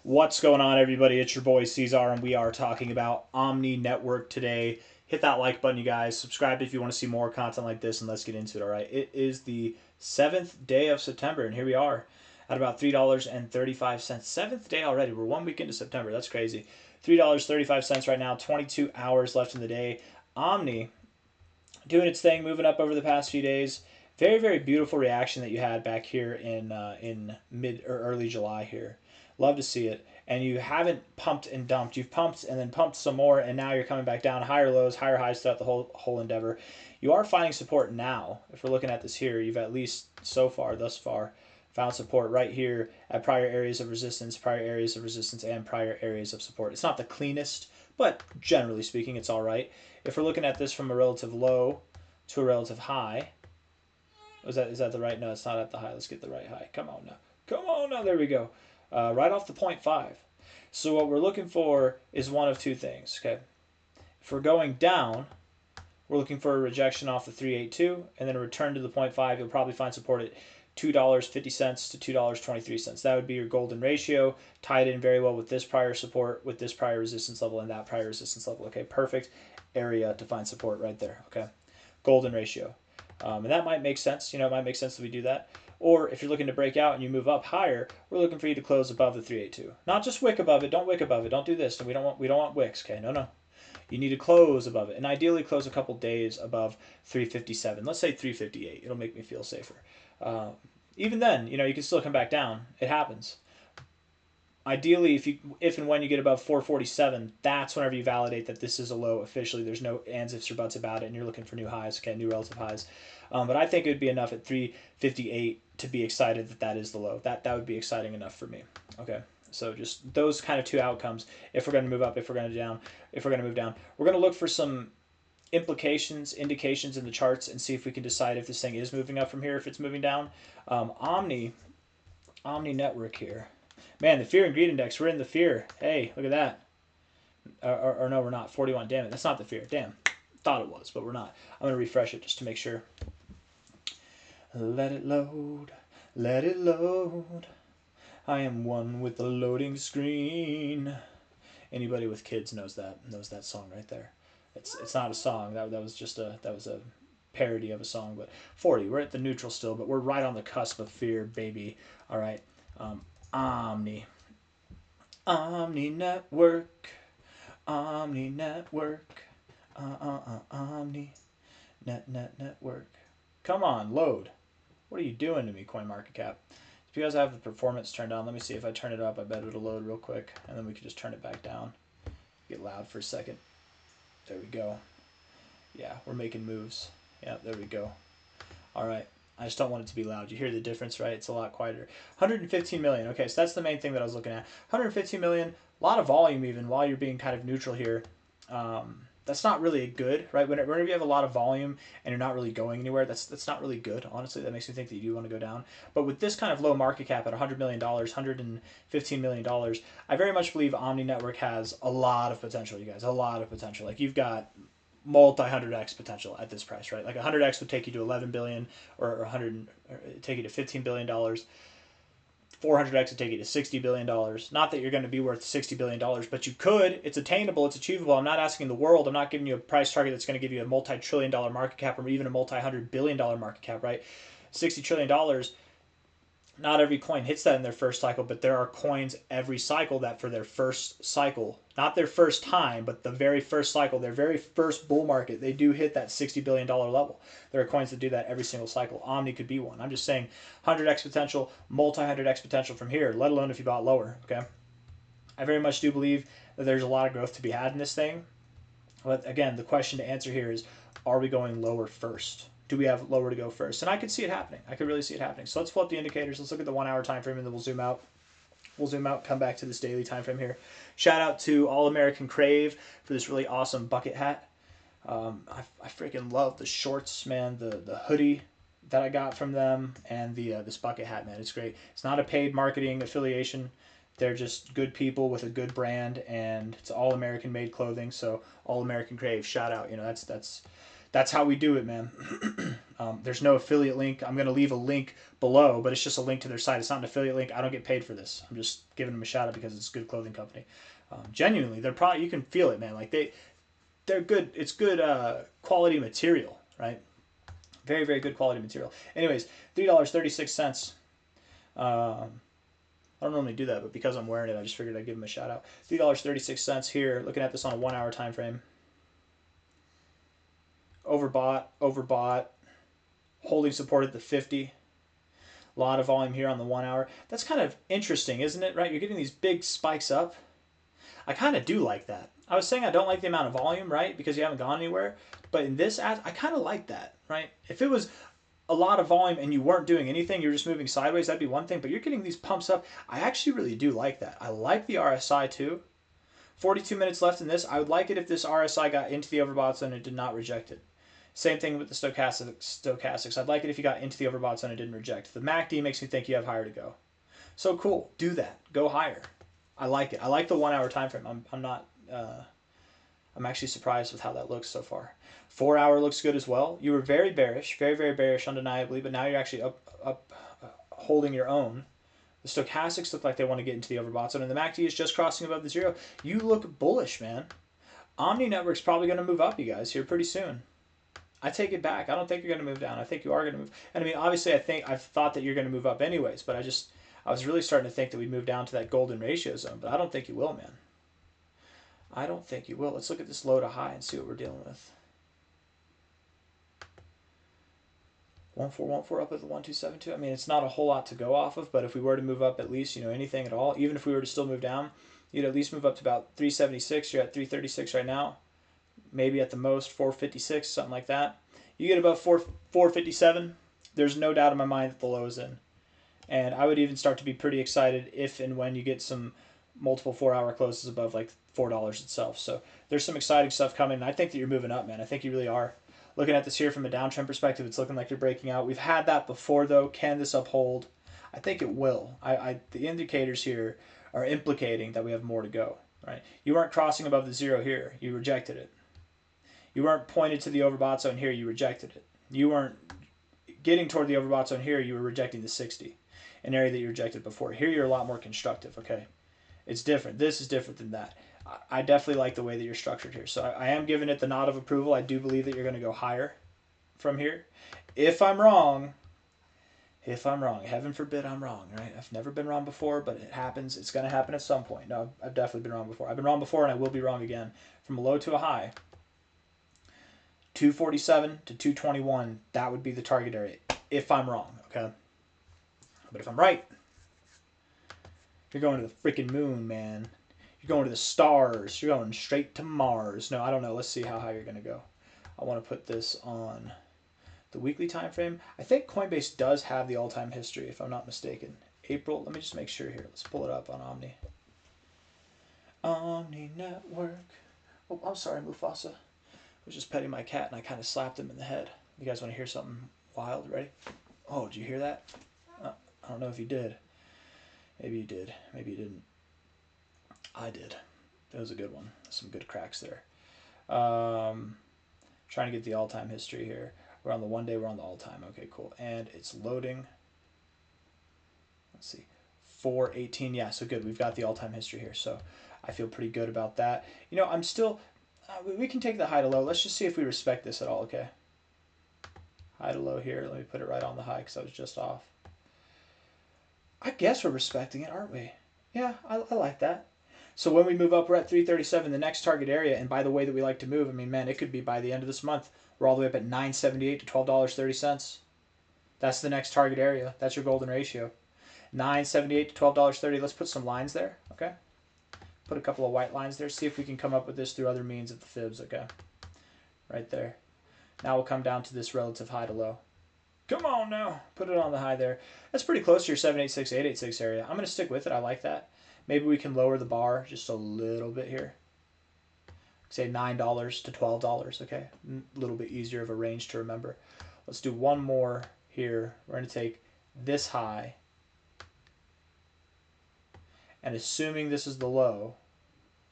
What's going on, everybody? It's your boy C-Zar, and we are talking about Omni Network today. Hit that like button, you guys. Subscribe if you want to see more content like this, and let's get into it, all right? It is the 7th day of September, and here we are at about $3.35. 7th day already. We're 1 week into September. That's crazy. $3.35 right now, 22 hours left in the day. Omni doing its thing, moving up over the past few days. Very, very beautiful reaction that you had back here in mid or early July here. Love to see it. And you haven't pumped and dumped. You've pumped and then pumped some more, and now you're coming back down. Higher lows, higher highs throughout the whole endeavor. You are finding support now. If we're looking at this here, you've at least thus far, found support right here at prior areas of resistance, and prior areas of support. It's not the cleanest, but generally speaking, it's all right. If we're looking at this from a relative low to a relative high, is that the right? No, it's not at the high. Let's get the right high. Come on now. Come on now. There we go. Right off the 0.5. So what we're looking for is one of two things. Okay. If we're going down, we're looking for a rejection off the 382 and then a return to the 0.5. You'll probably find support at $2.50 to $2.23. That would be your golden ratio, tied in very well with this prior support, with this prior resistance level, and that prior resistance level. Okay, perfect area to find support right there. Okay, golden ratio. And that might make sense. It might make sense that we do that. Or if you're looking to break out and you move up higher, we're looking for you to close above the 382. Not just wick above it. Don't wick above it. Don't do this. We don't want wicks. Okay, no. You need to close above it, and ideally close a couple days above 357. Let's say 358. It'll make me feel safer. Even then, you can still come back down. It happens. Ideally, if and when you get above 447, that's whenever you validate that this is a low officially. There's no ands, ifs, or buts about it, and you're looking for new highs, okay, new relative highs. But I think it would be enough at 358 to be excited that is the low. That would be exciting enough for me. Okay, so just those kind of two outcomes. If we're going to move up, if we're going to move down, we're going to look for some indications in the charts and see if we can decide if this thing is moving up from here, if it's moving down. Omni Network here. Man, the fear and greed index, we're in the fear. Hey, look at that. Or no, we're not. 41. Damn it. That's not the fear. Damn. Thought it was, but we're not. I'm going to refresh it just to make sure. Let it load. Let it load. I am one with the loading screen. Anybody with kids knows that song right there. It's not a song. That was just a parody of a song. But 40. We're at the neutral still, but we're right on the cusp of fear, baby. All right. Omni Network, Omni Network, Omni Network. Come on, load. What are you doing to me, CoinMarketCap? It's because I have the performance turned on. Let me see if I turn it up. I bet it'll load real quick, and then we can just turn it back down. Get loud for a second. There we go. Yeah, we're making moves. Yeah, there we go. All right. I just don't want it to be loud. You hear the difference, right? It's a lot quieter. 115 million. Okay, so that's the main thing that I was looking at. 115 million, a lot of volume even while you're being kind of neutral here. That's not really good, right? Whenever you have a lot of volume and you're not really going anywhere, that's not really good. Honestly, that makes me think that you do want to go down. But with this kind of low market cap at $100 million, $115 million, I very much believe Omni Network has a lot of potential, you guys. A lot of potential. Like, you've got multi-100x potential at this price, right? Like 100x would take you to 11 billion, or 100 take you to 15 billion dollars. 400x would take you to 60 billion dollars. Not that you're going to be worth 60 billion dollars, but you could. It's attainable. It's achievable. I'm not asking the world. I'm not giving you a price target that's going to give you a multi-trillion dollar market cap or even a multi-100 billion dollar market cap, right? $60 trillion. Not every coin hits that in their first cycle, but there are coins every cycle that for their first cycle, not their first time, but the very first cycle, their very first bull market, they do hit that $60 billion level. There are coins that do that every single cycle. Omni could be one. I'm just saying 100x potential, multi-100x potential from here, let alone if you bought lower, okay? I very much do believe that there's a lot of growth to be had in this thing. But again, the question to answer here is, are we going lower first? Do we have lower to go first? And I could see it happening. I could really see it happening. So let's pull up the indicators. Let's look at the 1 hour time frame, and then we'll zoom out. Come back to this daily time frame here. Shout out to All American Crave for this really awesome bucket hat. I freaking love the shorts, man. The hoodie that I got from them, and this bucket hat, man. It's great. It's not a paid marketing affiliation. They're just good people with a good brand, and it's all American made clothing. So All American Crave, shout out. That's how we do it, man. There's no affiliate link. I'm going to leave a link below, but it's just a link to their site. It's not an affiliate link. I don't get paid for this. I'm just giving them a shout out because it's a good clothing company. Genuinely, they're probably, you can feel it, man. Like they're good. It's good quality material, right? Very, very good quality material. Anyways, $3.36. I don't normally do that, but because I'm wearing it, I just figured I'd give them a shout out. $3.36 here. Looking at this on a 1 hour time frame. Overbought. Holding support at the 50. A lot of volume here on the 1 hour. That's kind of interesting, isn't it? Right? You're getting these big spikes up. I kind of do like that. I was saying I don't like the amount of volume, right? Because you haven't gone anywhere. But in this ad, I kind of like that, right? If it was a lot of volume and you weren't doing anything, you're just moving sideways, that'd be one thing. But you're getting these pumps up. I actually really do like that. I like the RSI too. 42 minutes left in this. I would like it if this RSI got into the overbought zone and did not reject it. Same thing with the stochastics. I'd like it if you got into the overbought zone and didn't reject. The MACD makes me think you have higher to go. So cool. Do that. Go higher. I like it. I like the 1 hour time frame. I'm actually surprised with how that looks so far. 4 hour looks good as well. You were very bearish, very, very bearish, undeniably, but now you're actually up holding your own. The stochastics look like they want to get into the overbought zone, and the MACD is just crossing above the zero. You look bullish, man. Omni Network's probably going to move up, you guys, here pretty soon. I take it back. I don't think you're going to move down. I think you are going to move. And I mean, obviously, I've thought that you're going to move up anyways, but I was really starting to think that we'd move down to that golden ratio zone, but I don't think you will, man. I don't think you will. Let's look at this low to high and see what we're dealing with. 1414 up at the 1272. I mean, it's not a whole lot to go off of, but if we were to move up at least, anything at all, even if we were to still move down, you'd at least move up to about 376. You're at 336 right now. Maybe at the most 456, something like that. You get above 457, there's no doubt in my mind that the low is in. And I would even start to be pretty excited if and when you get some multiple 4 hour closes above like $4 itself. So there's some exciting stuff coming. And I think that you're moving up, man. I think you really are. Looking at this here from a downtrend perspective, it's looking like you're breaking out. We've had that before, though. Can this uphold? I think it will. The indicators here are implicating that we have more to go. Right? You weren't crossing above the zero here. You rejected it. You weren't pointed to the overbought zone here. You rejected it. You weren't getting toward the overbought zone here. You were rejecting the 60, an area that you rejected before. Here you're a lot more constructive. Okay, it's different. This is different than that. I definitely like the way that you're structured here. So I am giving it the nod of approval. I do believe that you're going to go higher from here. If I'm wrong, heaven forbid I'm wrong, right? I've never been wrong before, but it happens. It's going to happen at some point. No, I've definitely been wrong before. I've been wrong before, and I will be wrong again. From a low to a high, 247 to 221, that would be the target area if I'm wrong, okay? But if I'm right, you're going to the freaking moon, man. You're going to the stars. You're going straight to Mars. No, I don't know. Let's see how high you're going to go. I want to put this on the weekly time frame. I think Coinbase does have the all-time history, if I'm not mistaken. April. Let me just make sure here. Let's pull it up on Omni. Omni Network. Oh, I'm sorry, Mufasa. I was just petting my cat, and I kind of slapped him in the head. You guys want to hear something wild? Ready? Oh, did you hear that? I don't know if you did. Maybe you did. Maybe you didn't. I did. That was a good one. Some good cracks there. Trying to get the all-time history here. We're on the 1 day. We're on the all-time. Okay, cool. And it's loading. Let's see. 418. Yeah, so good. We've got the all-time history here. So I feel pretty good about that. I'm still... we can take the high to low. Let's just see if we respect this at all, okay? High to low here. Let me put it right on the high because I was just off. I guess we're respecting it, aren't we? Yeah, I like that. So when we move up, we're at 337, the next target area. And by the way that we like to move, I mean, man, it could be by the end of this month. We're all the way up at $9.78 to $12.30. That's the next target area. That's your golden ratio. $9.78 to $12.30. Let's put some lines there, okay? Put a couple of white lines there. See if we can come up with this through other means of the fibs, okay? Right there. Now we'll come down to this relative high to low. Come on now. Put it on the high there. That's pretty close to your 786, 886 area. I'm going to stick with it. I like that. Maybe we can lower the bar just a little bit here. Say $9 to $12, okay? A little bit easier of a range to remember. Let's do one more here. We're going to take this high. And assuming this is the low,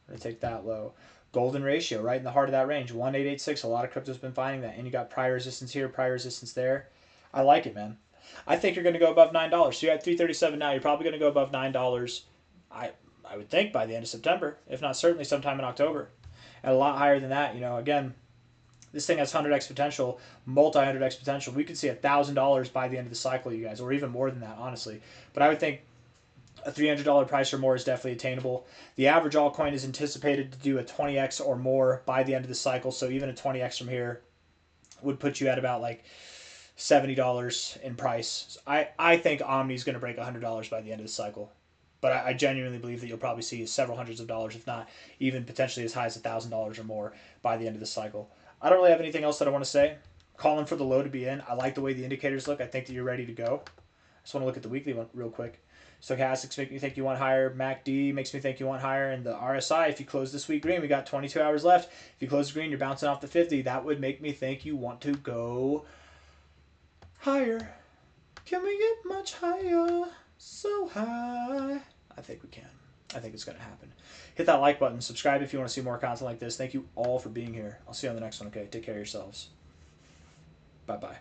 we're going to take that low. golden ratio right in the heart of that range, 1.886. A lot of crypto's been finding that, and you got prior resistance here, prior resistance there. I like it, man. I think you're going to go above $9. So you're at 337 now. You're probably going to go above $9. I I would think by the end of September, if not certainly sometime in October, and a lot higher than that. Again, this thing has 100x potential, multi 100x potential. We could see $1,000 by the end of the cycle, you guys, or even more than that, honestly. But I would think a $300 price or more is definitely attainable. The average altcoin is anticipated to do a 20x or more by the end of the cycle. So even a 20x from here would put you at about like $70 in price. I think Omni is going to break $100 by the end of the cycle. But I genuinely believe that you'll probably see several hundreds of dollars, if not even potentially as high as $1,000 or more by the end of the cycle. I don't really have anything else that I want to say. Calling for the low to be in. I like the way the indicators look. I think that you're ready to go. I just want to look at the weekly one real quick. Stochastics make me think you want higher. MACD makes me think you want higher. And the RSI, if you close this week green, we got 22 hours left. If you close green, you're bouncing off the 50. That would make me think you want to go higher. Can we get much higher? So high. I think we can. I think it's going to happen. Hit that like button. Subscribe if you want to see more content like this. Thank you all for being here. I'll see you on the next one, okay? Take care of yourselves. Bye-bye.